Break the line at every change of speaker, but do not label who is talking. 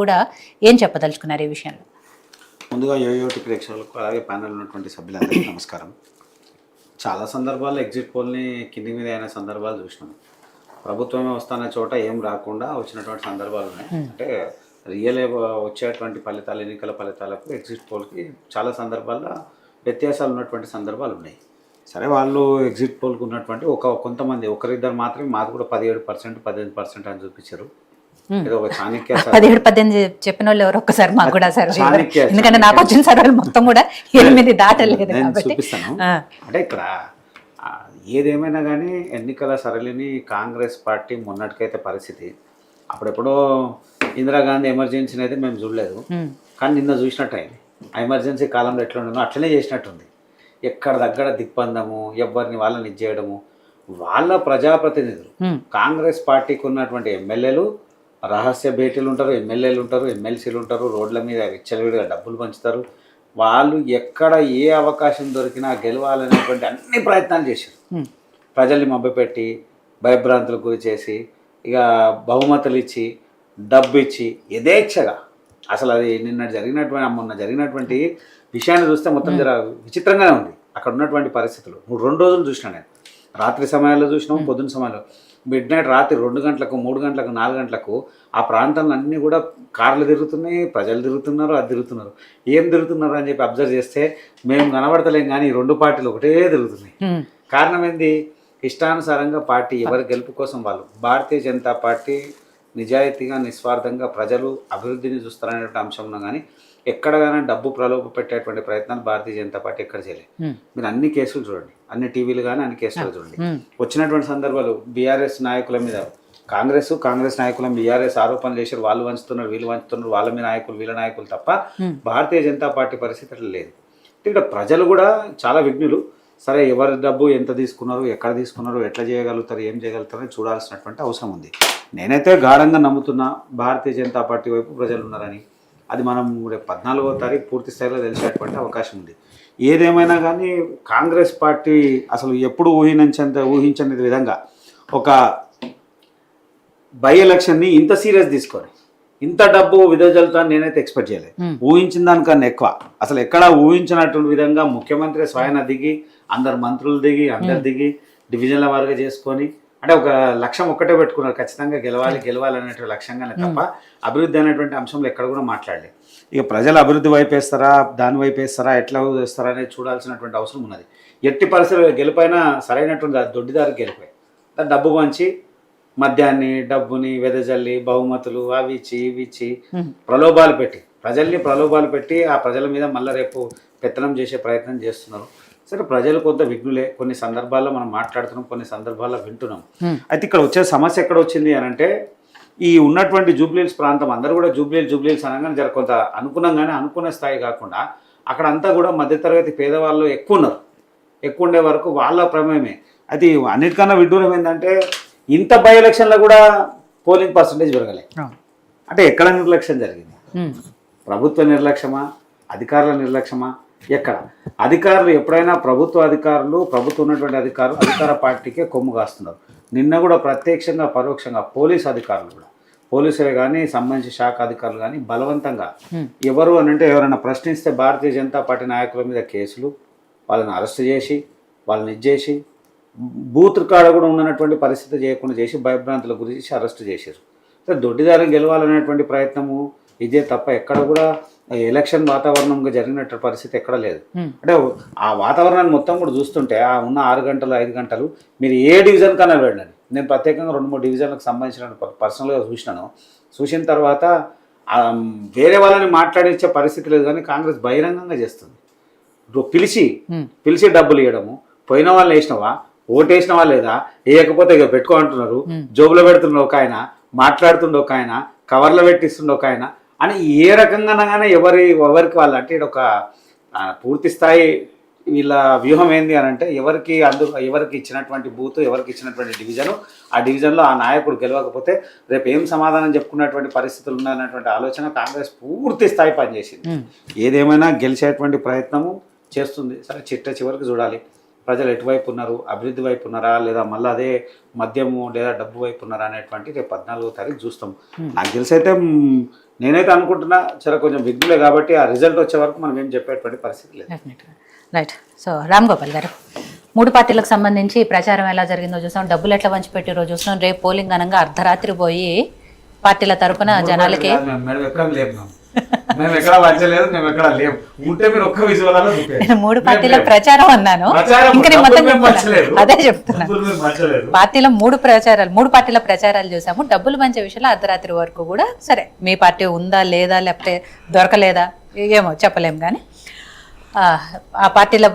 కూడా ఏం చెప్పదలుచుకున్నారు ఈ విషయంలో?
ముందుగా యోయోటి ప్రేక్షకులకు అలాగే ప్యానెల్ ఉన్నటువంటి సభ్యులందరికీ నమస్కారం. చాలా సందర్భాల్లో ఎగ్జిట్ పోల్ని కింది మీద అయిన సందర్భాలు చూసినాం. ప్రభుత్వమే వస్తున్న చోట ఏం రాకుండా వచ్చినటువంటి సందర్భాలు ఉన్నాయి. అంటే రియల్ వచ్చేటువంటి ఫలితాలు, ఎన్నికల ఫలితాలకు ఎగ్జిట్ పోల్కి చాలా సందర్భాల్లో వ్యత్యాసాలు ఉన్నటువంటి సందర్భాలు ఉన్నాయి. సరే, వాళ్ళు ఎగ్జిట్ పోల్కి ఉన్నటువంటి కొంతమంది ఒకరిద్దరు మాత్రమే మాది కూడా 17%, 18% అని చూపించారు. ఏదో ఒక చాణక్య
17-18 చెప్పిన వాళ్ళు ఎవరు ఒక్కసారి మాకు కూడా సర్వే, ఎందుకంటే నాకు వచ్చిన సర్వేలు మొత్తం కూడా 8 దాటలేదు.
చూపిస్తాను. అంటే ఇక్కడ ఏదేమైనా కానీ ఎన్నికల సరళిని కాంగ్రెస్ పార్టీ మొన్నటికైతే పరిస్థితి అప్పుడెప్పుడో ఇందిరాగాంధీ ఎమర్జెన్సీని అయితే మేము చూడలేదు, కానీ నిన్న చూసినట్టు అయింది. ఆ ఎమర్జెన్సీ కాలంలో ఎట్లా ఉండదో అట్లనే చేసినట్టుంది. ఎక్కడ దగ్గర దిగ్బంధము, ఎవరిని వాళ్ళని ఇచ్చేయడము. వాళ్ళ ప్రజాప్రతినిధులు కాంగ్రెస్ పార్టీకి ఉన్నటువంటి ఎమ్మెల్యేలు రహస్య భేటీలు ఉంటారు, ఎమ్మెల్యేలు ఉంటారు, ఎమ్మెల్సీలు ఉంటారు, రోడ్ల మీద విచ్చలవిడిగా డబ్బులు పంచుతారు. వాళ్ళు ఎక్కడ ఏ అవకాశం దొరికినా గెలవాలనేటువంటి అన్ని ప్రయత్నాలు చేశారు. ప్రజల్ని మభ్యపెట్టి భయభ్రాంతులకు గురి చేసి ఇక బహుమతులు ఇచ్చి డబ్బు ఇచ్చి యథేచ్ఛగా అసలు అది మొన్న జరిగినటువంటి విషయాన్ని చూస్తే మొత్తం జర విచిత్రంగానే ఉంది. అక్కడ ఉన్నటువంటి పరిస్థితులు 2 రోజులు చూసినా నేను. రాత్రి సమయాల్లో చూసినాము, పొద్దున్న సమయంలో మిడ్ నైట్ రాత్రి 2 గంటలకు, 3 గంటలకు, 4 గంటలకు ఆ ప్రాంతాల్లో అన్నీ కూడా కార్లు తిరుగుతున్నాయి, ప్రజలు తిరుగుతున్నారు, అది తిరుగుతున్నారు. ఏం తిరుగుతున్నారు అని చెప్పి అబ్జర్వ్ చేస్తే మేము కనబడతలేం, కానీ 2 పార్టీలు ఒకటే తిరుగుతున్నాయి. కారణం ఏంది? ఇష్టానుసారంగా పార్టీ ఎవరి గెలుపు కోసం వాళ్ళు. భారతీయ జనతా పార్టీ నిజాయితీగా, నిస్వార్థంగా ప్రజలు అభివృద్ధిని చూస్తారనేటువంటి అంశంలో కానీ ఎక్కడగానే డబ్బు ప్రలోభ పెట్టేటువంటి ప్రయత్నాలు భారతీయ జనతా పార్టీ ఎక్కడ చేయలేదు. మీరు అన్ని కేసులు చూడండి, అన్ని టీవీలు కానీ అన్ని కేసులు చూడండి. వచ్చినటువంటి సందర్భాలు బీఆర్ఎస్ నాయకుల మీద కాంగ్రెస్ నాయకుల బీఆర్ఎస్ ఆరోపణలు చేశారు, వాళ్ళు వంచుతున్నారు, వీళ్ళు వంచుతున్నారు, వాళ్ళ మీద నాయకులు, వీళ్ళ నాయకులు తప్ప భారతీయ జనతా పార్టీ పరిస్థితి అట్లా లేదు. ఇక్కడ ప్రజలు కూడా చాలా విఘ్నులు. సరే, ఎవరి డబ్బు ఎంత తీసుకున్నారు, ఎక్కడ తీసుకున్నారు, ఎట్లా చేయగలుగుతారు, ఏం చేయగలుగుతారని చూడాల్సినటువంటి అవసరం ఉంది. నేనైతే గాఢంగా నమ్ముతున్నా భారతీయ జనతా పార్టీ వైపు ప్రజలు ఉన్నారని. అది మనం రేపు 14వ తారీఖు పూర్తి స్థాయిలో తెలిసేటువంటి అవకాశం ఉంది. ఏదేమైనా కానీ కాంగ్రెస్ పార్టీ అసలు ఎప్పుడు ఊహించని విధంగా ఒక బై ఎలక్షన్ని ఇంత సీరియస్ తీసుకొని ఇంత డబ్బు విదజల్లుతాను నేనైతే ఎక్స్పెక్ట్ చేయలేదు. ఊహించిన దానికన్నా ఎక్కువ, అసలు ఎక్కడ ఊహించినటువంటి విధంగా ముఖ్యమంత్రి స్వయం దిగి, అందరు మంత్రులు దిగి, అందరు దిగి డివిజన్ల వారుగా చేసుకొని, అంటే ఒక లక్ష్యం ఒక్కటే పెట్టుకున్నారు, ఖచ్చితంగా గెలవాలి అనేటువంటి లక్ష్యంగానే తప్ప అభివృద్ధి అనేటువంటి అంశంలో ఎక్కడ కూడా మాట్లాడలేదు. ఇక ప్రజలు అభివృద్ధి వైపు వేస్తారా, దాని వైపు వేస్తారా, ఎట్లా వేస్తారా అనేది చూడాల్సినటువంటి అవసరం ఉన్నది. ఎట్టి పరిస్థితులు గెలిపోయినా సరైనటువంటి దొడ్డిదారికి గెలిపోయి డబ్బు పంచి మద్యాన్ని, డబ్బుని వెదజల్లి, బహుమతులు అవి ఇచ్చి ఇవి ఇచ్చి ప్రజల్ని ప్రలోభాలు పెట్టి ఆ ప్రజల మీద మళ్ళీ రేపు పెత్తనం చేసే ప్రయత్నం చేస్తున్నారు. సరే, ప్రజలు కొంత విఘ్నులే. కొన్ని సందర్భాల్లో మనం మాట్లాడుతున్నాం, కొన్ని సందర్భాల్లో వింటున్నాం. అయితే ఇక్కడ వచ్చే సమస్య ఎక్కడ వచ్చింది అని అంటే, ఈ ఉన్నటువంటి జూబ్లీహిల్స్ ప్రాంతం అందరూ కూడా జూబ్లీహిల్స్ అనగానే జర కొంత అనుకున్నాగానే అనుకునే స్థాయి కాకుండా అక్కడ అంతా కూడా మధ్యతరగతి పేదవాళ్ళు ఎక్కువ ఉండే వరకు వాళ్ళ ప్రమేయమే. అయితే అన్నిటికన్నా విడ్డూరం ఏంటంటే, ఇంత బై ఎలక్షన్లో కూడా పోలింగ్ పర్సంటేజ్ పెరగలే. అంటే ఎక్కడ నిర్లక్ష్యం జరిగింది? ప్రభుత్వ నిర్లక్ష్యమా, అధికారుల నిర్లక్ష్యమా? ఎక్కడ? అధికారులు ఎప్పుడైనా ప్రభుత్వం ఉన్నటువంటి అధికార పార్టీకే కొమ్ము కాస్తున్నారు. నిన్న కూడా ప్రత్యక్షంగా పరోక్షంగా పోలీసు అధికారులు కూడా, పోలీసులే కానీ సంబంధించిన శాఖ అధికారులు కానీ బలవంతంగా ఎవరు అని అంటే ఎవరైనా ప్రశ్నిస్తే భారతీయ జనతా పార్టీ నాయకుల మీద కేసులు, వాళ్ళని అరెస్ట్ చేసి, వాళ్ళని ఇచ్చేసి, బూత్ కాడ కూడా ఉన్నటువంటి పరిస్థితి చేయకుండా చేసి భయభ్రాంతుల గురించి అరెస్ట్ చేశారు. దొడ్డిదారం గెలవాలనేటువంటి ప్రయత్నము ఇదే తప్ప ఎక్కడ కూడా ఎలక్షన్ వాతావరణంగా జరిగినట్టు పరిస్థితి ఎక్కడ లేదు. అంటే ఆ వాతావరణాన్ని మొత్తం కూడా చూస్తుంటే ఆ ఉన్న 6 గంటలు 5 గంటలు మీరు ఏ డివిజన్ కన్నా వెళ్ళండి. నేను ప్రత్యేకంగా 2-3 డివిజన్లకు సంబంధించిన పర్సనల్గా చూసిన తర్వాత వేరే వాళ్ళని మాట్లాడించే పరిస్థితి లేదు, కానీ కాంగ్రెస్ బహిరంగంగా చేస్తుంది. పిలిచి డబ్బులు ఇవ్వడము, పోయిన వాళ్ళు వేసినవా, ఓటు వేసినవా లేదా, వేయకపోతే ఇక పెట్టుకో అంటున్నారు, జోబులో పెడుతుండే ఒక ఆయన, మాట్లాడుతుండే ఒక ఆయన, కవర్లో పెట్టిస్తుండే ఒక ఆయన అని ఏ రకంగానగానే ఎవరికి వాళ్ళు అంటే ఒక పూర్తి స్థాయి వీళ్ళ వ్యూహం ఏంది అని అంటే ఎవరికి ఇచ్చినటువంటి బూత్, ఎవరికి ఇచ్చినటువంటి డివిజను, ఆ డివిజన్లో ఆ నాయకుడు గెలవకపోతే రేపు ఏం సమాధానం చెప్పుకున్నటువంటి పరిస్థితులు ఉన్నాయన్నటువంటి ఆలోచన కాంగ్రెస్ పూర్తి స్థాయి పనిచేసింది. ఏదేమైనా గెలిచేటువంటి ప్రయత్నము చేస్తుంది. సరే, చిట్ట చివరికి చూడాలి. ప్రజలు ఎటువైపు ఉన్నారు, అభివృద్ధి వైపు ఉన్నారా లేదా మళ్ళీ అదే మద్యము లేదా డబ్బు వైపు ఉన్నారా అనేటువంటి రేపు 14వ తారీఖు చూస్తాం. నాకు తెలిసి అయితే నేనైతే అనుకుంటున్నా చాలా కొంచెం విఘ్నులే కాబట్టి ఆ రిజల్ట్ వచ్చే వరకు మనం ఏం చెప్పేటువంటి పరిస్థితి లేదు.
రైట్. సో రామ్ గోపాల్ గారు, 3 పార్టీలకు సంబంధించి ప్రచారం ఎలా జరిగిందో చూసాం, డబ్బులు ఎట్లా పంచిపెట్టారో చూసాం. రేపు పోలింగ్ అనగా అర్ధరాత్రి పోయి పార్టీల తరపున జనాలకి
మేము ఎక్కడ వంచలేదు, మేము ఎక్కడ లేవు. ఉంటే మీరు ఒక్క విజువల్
నేను 3 పార్టీల ప్రచారం అన్నాను, ఇంకా నేను మొత్తం అదే చెప్తున్నా. పార్టీల 3 పార్టీల ప్రచారాలు చూసాము. డబ్బులు పంచే విషయంలో అర్ధరాత్రి వరకు కూడా సరే మీ పార్టీ ఉందా లేదా లేకపోతే దొరకలేదా ఏమో చెప్పలేము, కానీ ఆ పార్టీల